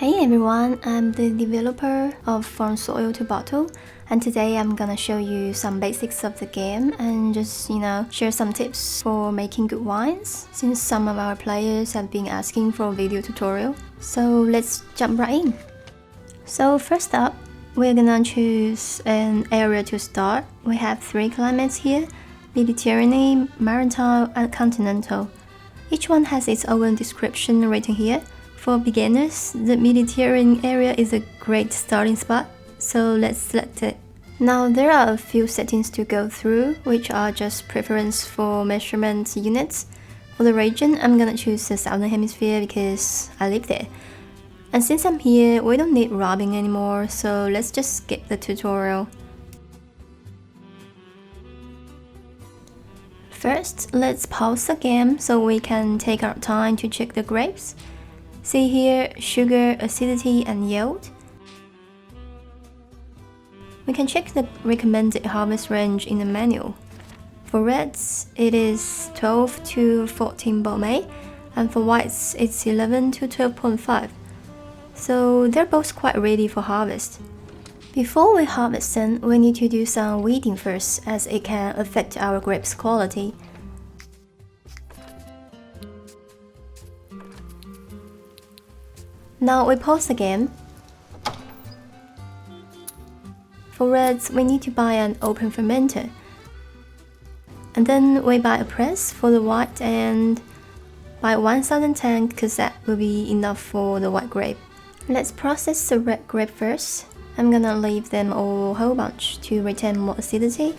Hey everyone, I'm the developer of From Soil to Bottle, and today I'm gonna show you some basics of the game and just, share some tips for making good wines, since some of our players have been asking for a video tutorial. So let's jump right in. So first up, we're gonna choose an area to start. We have 3 climates here: Mediterranean, Maritime, and Continental. Each one has its own description written here. For beginners, the Mediterranean area is a great starting spot, so let's select it. Now there are a few settings to go through, which are just preference for measurement units. For the region, I'm gonna choose the Southern Hemisphere because I live there. And since I'm here, we don't need rubbing anymore, so let's just skip the tutorial. First, let's pause the game so we can take our time to check the grapes. See here, sugar, acidity, and yield. We can check the recommended harvest range in the manual. For reds, it is 12 to 14 Baume, and for whites, it's 11 to 12.5. So they're both quite ready for harvest. Before we harvest them, we need to do some weeding first, as it can affect our grapes' quality. Now we pause the game. For reds, we need to buy an open fermenter. And then we buy a press for the white and buy 1000 tank because that will be enough for the white grape. Let's process the red grape first. I'm gonna leave them all a whole bunch to retain more acidity.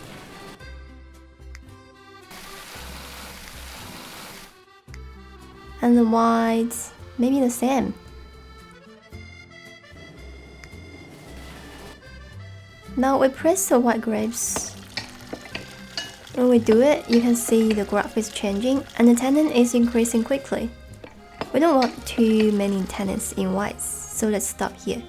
And the white, maybe the same. Now we press the white grapes. When we do it, you can see the graph is changing and the tannin is increasing quickly. We don't want too many tannins in whites, so let's stop here.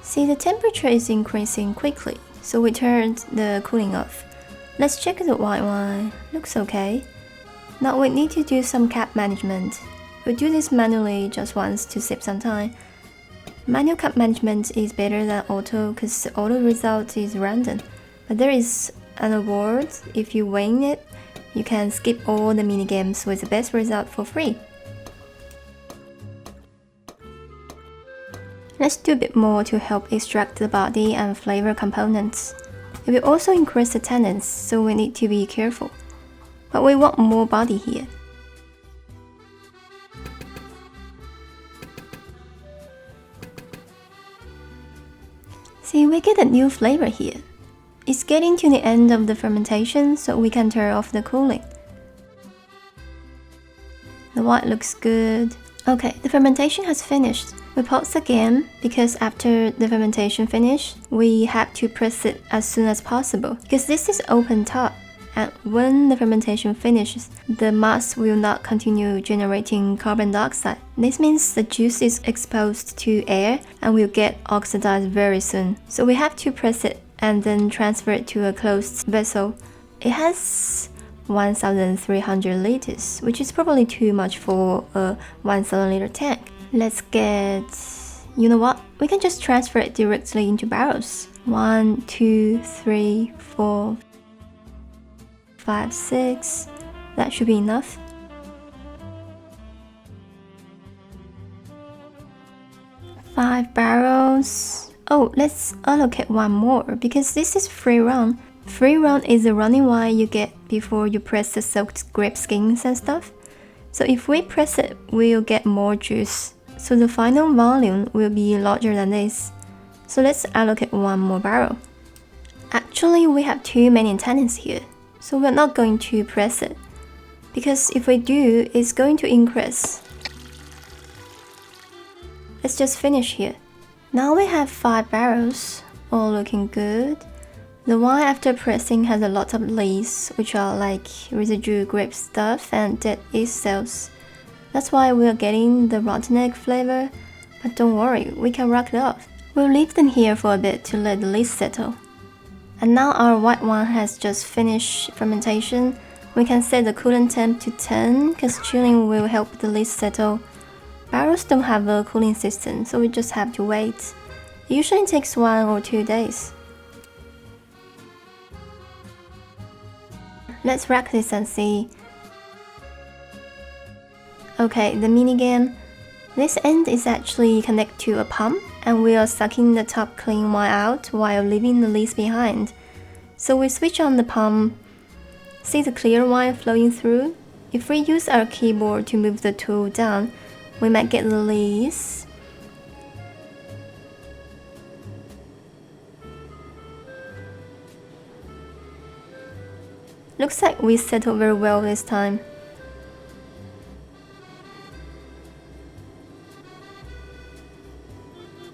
See, the temperature is increasing quickly, so we turned the cooling off. Let's check the white wine. Looks okay. Now we need to do some cap management. We do this manually just once to save some time. Manual cap management is better than auto because the auto result is random. But there is an award. If you win it, you can skip all the minigames with the best result for free. Let's do a bit more to help extract the body and flavor components. It will also increase the tannins, so we need to be careful. But we want more body here. See, we get a new flavor here. It's getting to the end of the fermentation, so we can turn off the cooling. The white looks good. Okay, the fermentation has finished. We pause the game because after the fermentation finished, we have to press it as soon as possible because this is open top. And when the fermentation finishes, the mass will not continue generating carbon dioxide. This means the juice is exposed to air and will get oxidized very soon. So we have to press it and then transfer it to a closed vessel. It has 1,300 liters, which is probably too much for a 1,000 liter tank. Let's get... You know what? We can just transfer it directly into barrels. 1, 2, 3, 4, 5, 6. That should be enough. Five barrels. Oh, let's allocate one more because this is free run. Free run is the running wine you get before you press the soaked grape skins and stuff. So if we press it, we'll get more juice. So the final volume will be larger than this. So let's allocate one more barrel. Actually, we have too many tannins here, so we're not going to press it. Because if we do, it's going to increase. Let's just finish here. Now we have 5 barrels, all looking good. The wine after pressing has a lot of leaves, which are like residue grape stuff and dead yeast cells. That's why we're getting the rotten egg flavor, but don't worry, we can rock it off. We'll leave them here for a bit to let the leaves settle. And now our white wine has just finished fermentation. We can set the cooling temp to 10 because chilling will help the lid settle. Barrels don't have a cooling system, so we just have to wait. It usually takes 1 or 2 days. Let's rack this and see. Okay, the mini game. This end is actually connected to a pump, and we are sucking the top clean wine out while leaving the leaves behind. So we switch on the pump. See the clear wine flowing through? If we use our keyboard to move the tool down, we might get the leaves. Looks like we settled very well this time.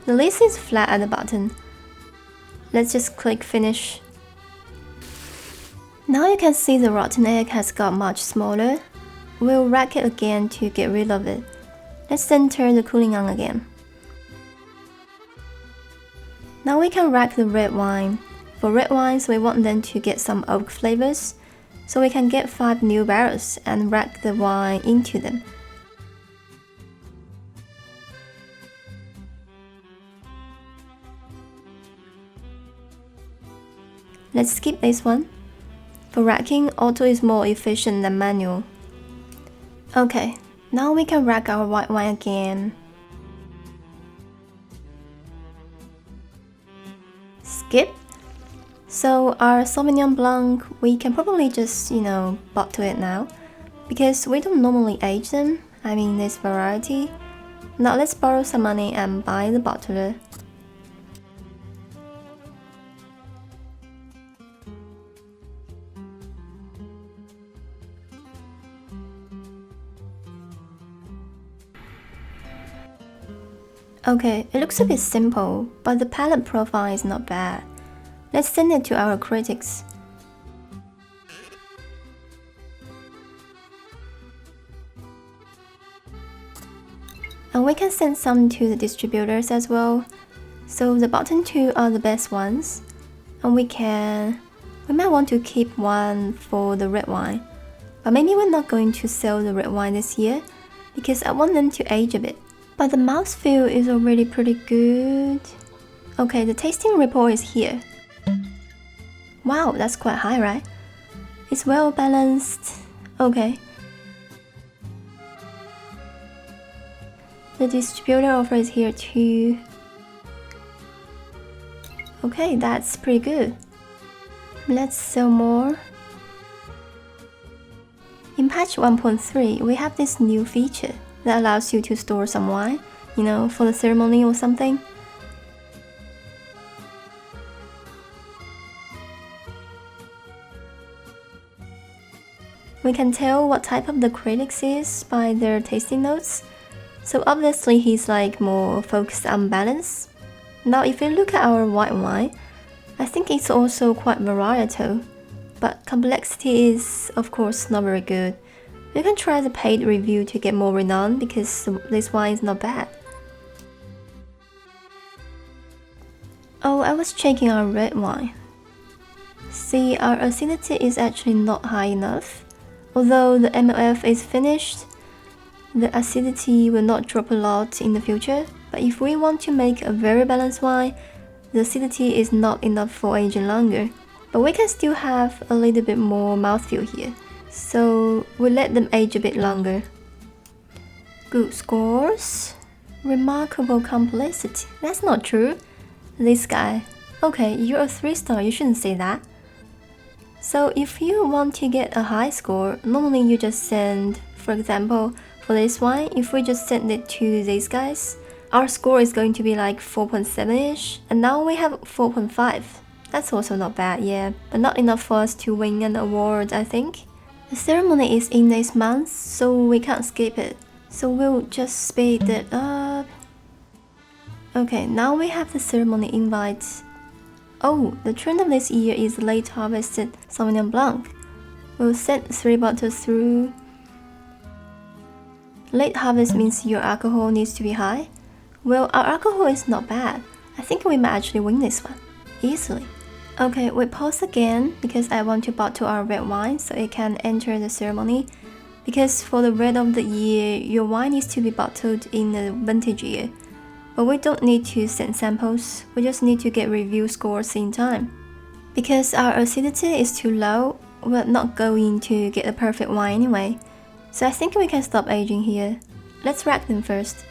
The lid is flat at the bottom. Let's just click finish. Now you can see the rotten egg has got much smaller. We'll rack it again to get rid of it. Let's then turn the cooling on again. Now we can rack the red wine. For red wines, we want them to get some oak flavors, so we can get 5 new barrels and rack the wine into them. Let's skip this one. For racking, auto is more efficient than manual. Okay, now we can rack our white wine again. Skip. So our Sauvignon Blanc, we can probably just, bottle it now, because we don't normally age them, this variety. Now let's borrow some money and buy the bottler. Okay, it looks a bit simple, but the palette profile is not bad. Let's send it to our critics. And we can send some to the distributors as well. So the bottom 2 are the best ones. And we might want to keep one for the red wine. But maybe we're not going to sell the red wine this year, because I want them to age a bit. But the mouthfeel is already pretty good. Okay, the tasting report is here. Wow, that's quite high, right? It's well balanced. Okay. The distributor offer is here too. Okay, that's pretty good. Let's sell more. In patch 1.3, we have this new feature that allows you to store some wine, for the ceremony or something. We can tell what type of the critics is by their tasting notes. So obviously he's more focused on balance. Now if you look at our white wine, I think it's also quite varietal, but complexity is of course not very good. You can try the paid review to get more renown, because this wine is not bad. Oh, I was checking our red wine. See, our acidity is actually not high enough. Although the MLF is finished, the acidity will not drop a lot in the future. But if we want to make a very balanced wine, the acidity is not enough for aging longer. But we can still have a little bit more mouthfeel here. So we'll let them age a bit longer. Good scores. Remarkable complexity. That's not true. This guy. Okay, you're a 3-star, you shouldn't say that. So if you want to get a high score, normally you just send, for example, for this one, if we just send it to these guys, our score is going to be 4.7ish, and now we have 4.5. That's also not bad, yeah, but not enough for us to win an award, I think. The ceremony is in this month, so we can't skip it. So we'll just speed it up. Okay, now we have the ceremony invites. Oh, the trend of this year is late harvested Sauvignon Blanc. We'll send 3 bottles through. Late harvest means your alcohol needs to be high. Well, our alcohol is not bad. I think we might actually win this one, easily. Okay, we pause again because I want to bottle our red wine so it can enter the ceremony. Because for the red of the year, your wine needs to be bottled in the vintage year. But we don't need to send samples, we just need to get review scores in time. Because our acidity is too low, we're not going to get a perfect wine anyway. So I think we can stop aging here. Let's rack them first.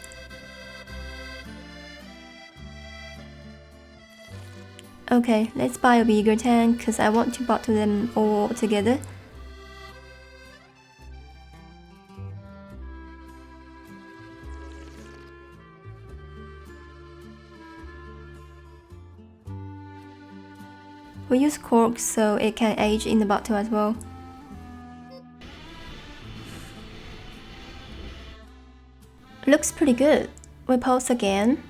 Okay, let's buy a bigger tank because I want to bottle them all together. We use cork so it can age in the bottle as well. Looks pretty good. We pause again.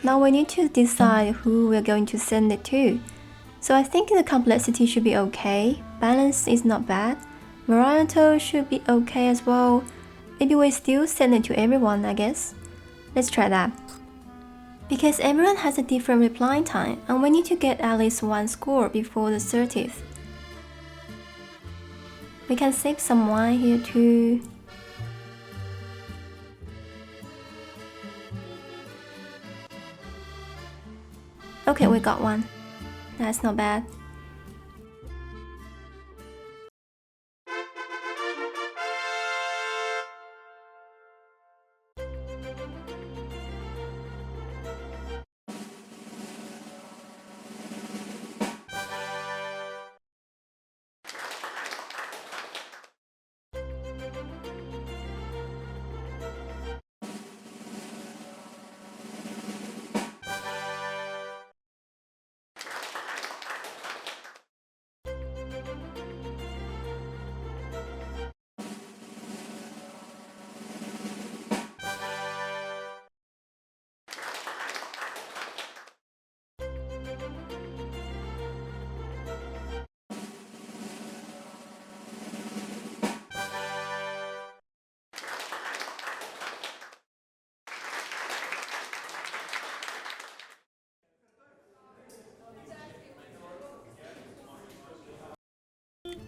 Now we need to decide who we're going to send it to. So I think the complexity should be okay, balance is not bad, varietal should be okay as well. Maybe we still send it to everyone, I guess. Let's try that. Because everyone has a different reply time and we need to get at least one score before the 30th. We can save some wine here too. Okay, we got one. That's not bad.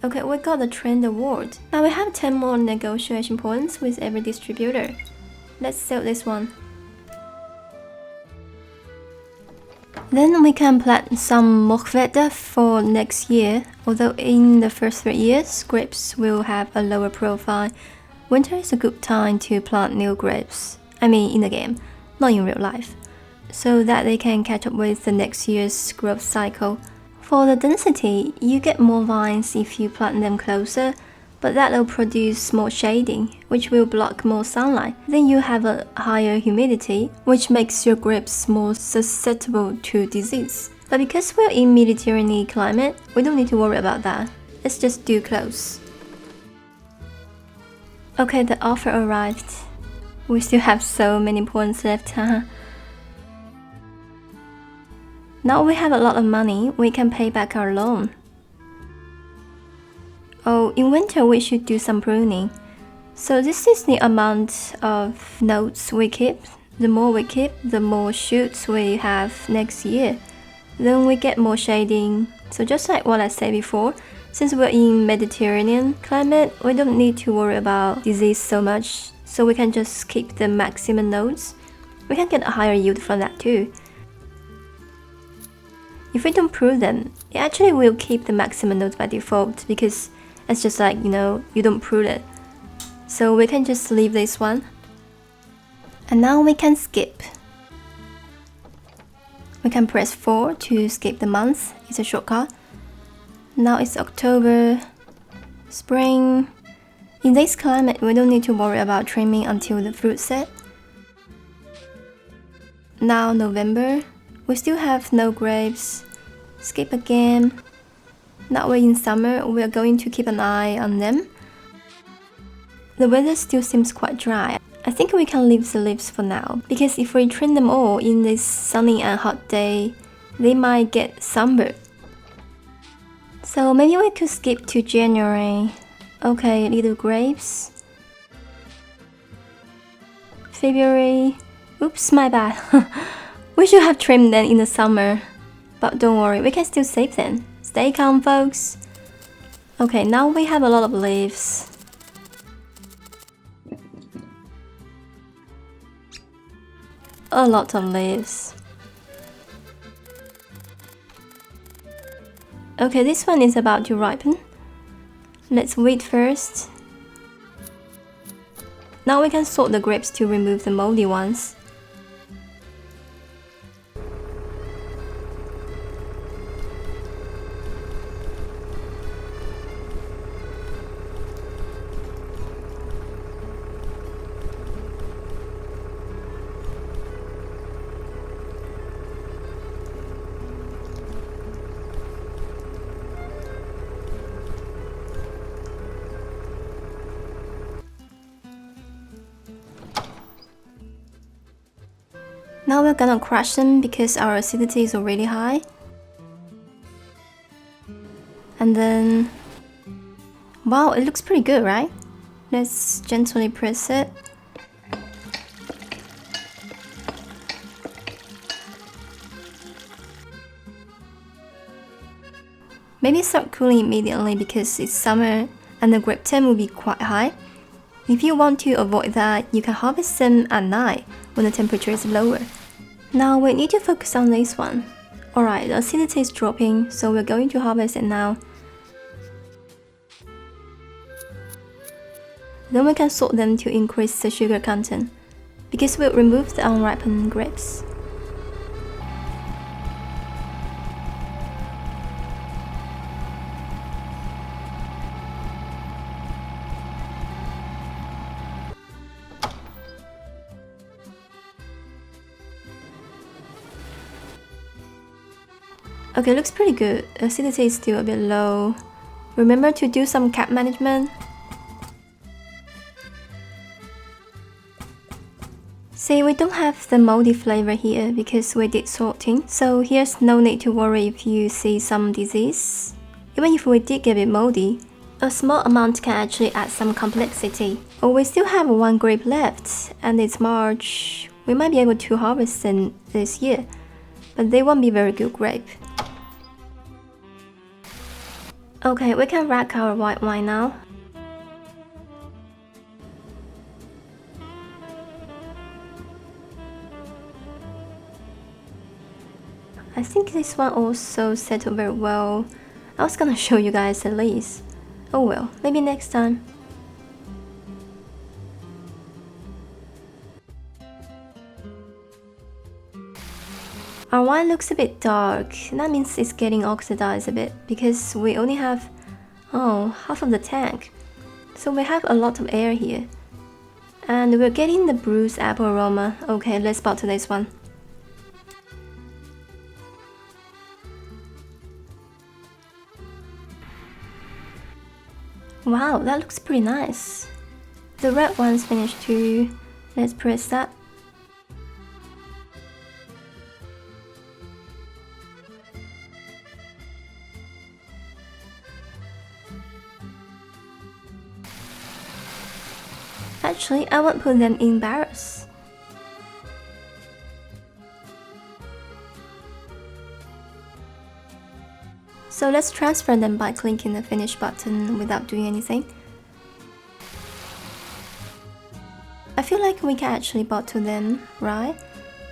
Okay, we got the trend award. Now we have 10 more negotiation points with every distributor. Let's sell this one. Then we can plant some Mochveda for next year, although in the first 3 years, grapes will have a lower profile. Winter is a good time to plant new grapes. I mean in the game, not in real life. So that they can catch up with the next year's growth cycle. For the density, you get more vines if you plant them closer, but that will produce more shading, which will block more sunlight. Then you have a higher humidity, which makes your grapes more susceptible to disease. But because we're in Mediterranean climate, we don't need to worry about that. Let's just do close. Okay, the offer arrived. We still have so many points left, haha. Now we have a lot of money, we can pay back our loan. Oh, in winter we should do some pruning. So this is the amount of notes we keep. The more we keep, the more shoots we have next year. Then we get more shading. So just like what I said before, since we're in Mediterranean climate, we don't need to worry about disease so much. So we can just keep the maximum notes. We can get a higher yield from that too. If we don't prune them, it actually will keep the maximum notes by default because it's just like, you don't prune it. So we can just leave this one. And now we can skip. We can press 4 to skip the month, it's a shortcut. Now it's October, spring. In this climate, we don't need to worry about trimming until the fruit set. Now November, we still have no grapes. Skip again. Now we're in summer, we're going to keep an eye on them. The weather still seems quite dry. I think we can leave the leaves for now, because if we trim them all in this sunny and hot day, they might get sunburned. So maybe we could skip to January. Okay, little grapes. February. Oops, my bad. We should have trimmed them in the summer. But don't worry, we can still save them. Stay calm, folks. Okay, now we have a lot of leaves. A lot of leaves. Okay, this one is about to ripen. Let's wait first. Now we can sort the grapes to remove the moldy ones. Now we're gonna crush them because our acidity is already high. And then, wow, it looks pretty good, right? Let's gently press it. Maybe start cooling immediately because it's summer and the grape temp will be quite high. If you want to avoid that, you can harvest them at night when the temperature is lower. Now we need to focus on this one. Alright, the acidity is dropping, so we're going to harvest it now. Then we can sort them to increase the sugar content, because we'll remove the unripened grapes. Okay, looks pretty good. Acidity is still a bit low. Remember to do some cap management. See, we don't have the moldy flavor here because we did sorting, so here's no need to worry if you see some disease. Even if we did get it moldy, a small amount can actually add some complexity. Oh, we still have one grape left, and it's March. We might be able to harvest them this year, but they won't be very good grape. Okay, we can rack our white wine now. I think this one also settled very well. I was gonna show you guys at least. Oh well, maybe next time. Our wine looks a bit dark. That means it's getting oxidized a bit because we only have, half of the tank. So we have a lot of air here. And we're getting the bruised apple aroma. Okay, let's bottle this one. Wow, that looks pretty nice. The red one's finished too. Let's press that. Actually, I won't put them in barrels. So let's transfer them by clicking the finish button without doing anything. I feel like we can actually bottle them, right?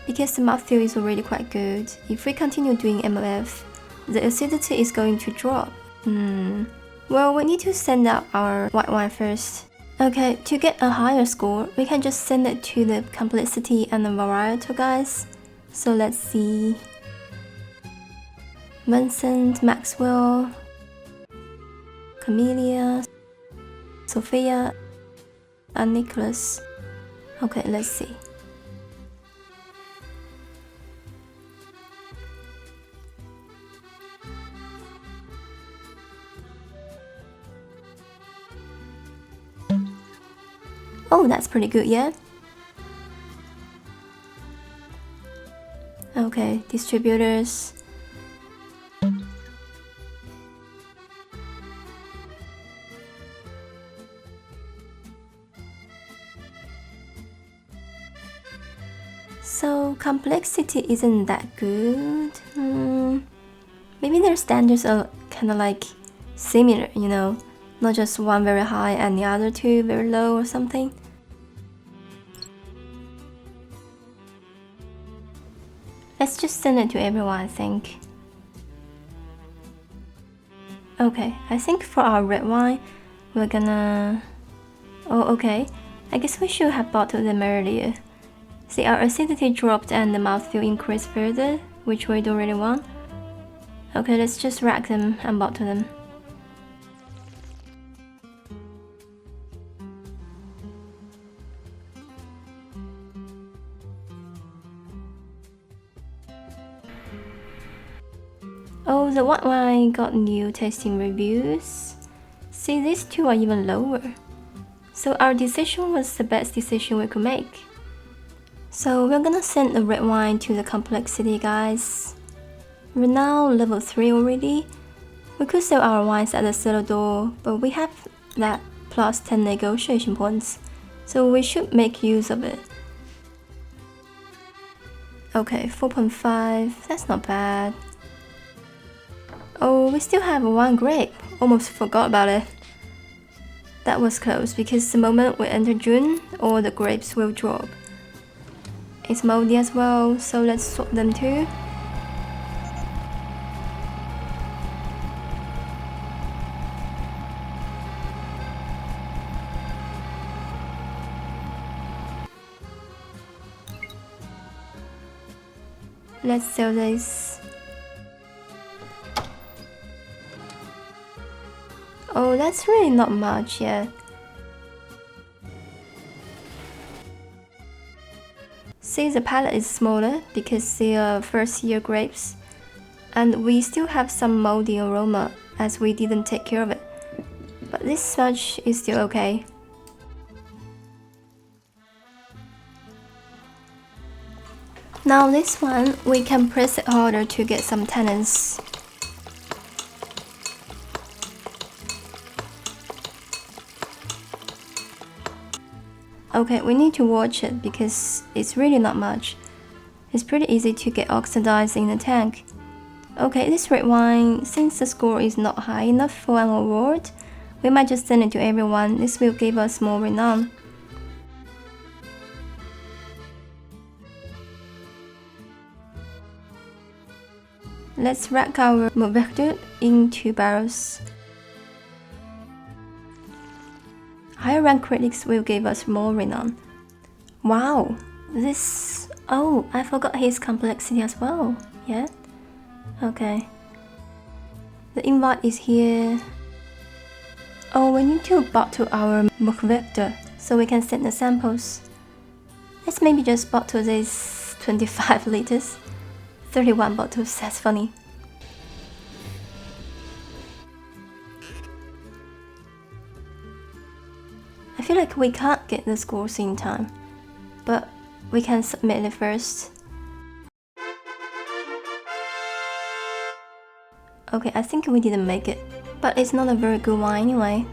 Because the mouthfeel is already quite good. If we continue doing MLF, the acidity is going to drop. Well, we need to send out our white wine first. Okay, to get a higher score, we can just send it to the complexity and the varietal guys. So let's see. Vincent, Maxwell, Camellia, Sophia, and Nicholas. Okay, let's see. Oh, that's pretty good, yeah? Okay, distributors. So complexity isn't that good. Maybe their standards are kind of like similar, you know, not just one very high and the other two very low or something. Let's just send it to everyone, I think. Okay, I think for our red wine, we're gonna... Oh, okay. I guess we should have bottled them earlier. See, our acidity dropped and the mouthfeel increased further, which we don't really want. Okay, let's just rack them and bottle them. Oh, the white wine got new tasting reviews. See, these two are even lower. So our decision was the best decision we could make. So we're gonna send the red wine to the complexity, guys. We're now level 3 already. We could sell our wines at the cellar door, but we have that plus 10 negotiation points, so we should make use of it. Okay, 4.5, that's not bad. Oh, we still have one grape. Almost forgot about it. That was close because the moment we enter June, all the grapes will drop. It's moldy as well, so let's swap them too. Let's sell this. Oh, that's really not much yet. See, the palette is smaller because they are first year grapes, and we still have some moldy aroma as we didn't take care of it. But this smudge is still okay. Now this one, we can press it harder to get some tannins. Okay, we need to watch it because it's really not much. It's pretty easy to get oxidized in the tank. Okay, this red wine, since the score is not high enough for an award, we might just send it to everyone. This will give us more renown. Let's rack our Mourvedre in 2 barrels. Higher rank critics will give us more renown. Wow, this... Oh, I forgot his complexity as well. Yeah? Okay. The invite is here. Oh, we need to bottle our Mourvedre so we can send the samples. Let's maybe just bottle this 25 liters. 31 bottles, that's funny. I feel like we can't get the scores in time, but we can submit it first. Okay, I think we didn't make it, but it's not a very good wine anyway.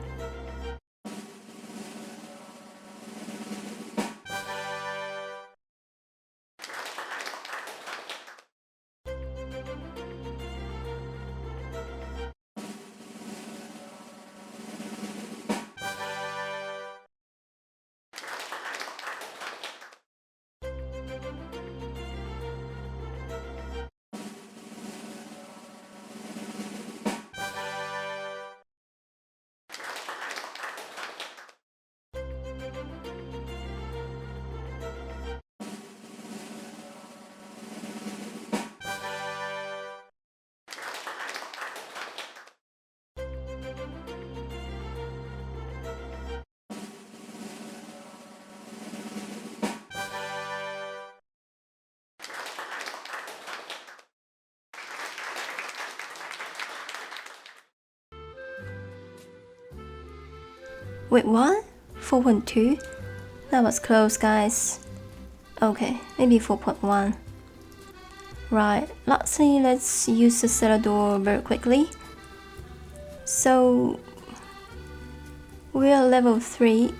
Wait, what? 4.2? That was close, guys. Okay, maybe 4.1. Right, lastly, let's use the cellar door very quickly. So, we are level 3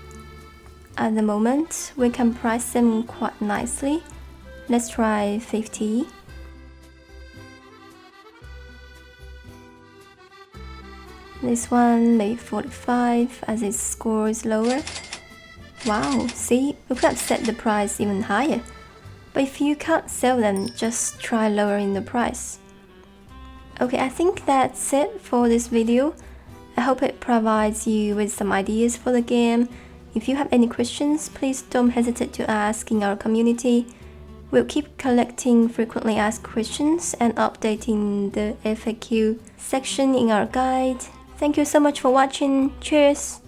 at the moment. We can price them quite nicely. Let's try 50. This one maybe 45 as its score is lower. Wow, see, we could have set the price even higher. But if you can't sell them, just try lowering the price. Okay, I think that's it for this video. I hope it provides you with some ideas for the game. If you have any questions, please don't hesitate to ask in our community. We'll keep collecting frequently asked questions and updating the FAQ section in our guide. Thank you so much for watching. Cheers!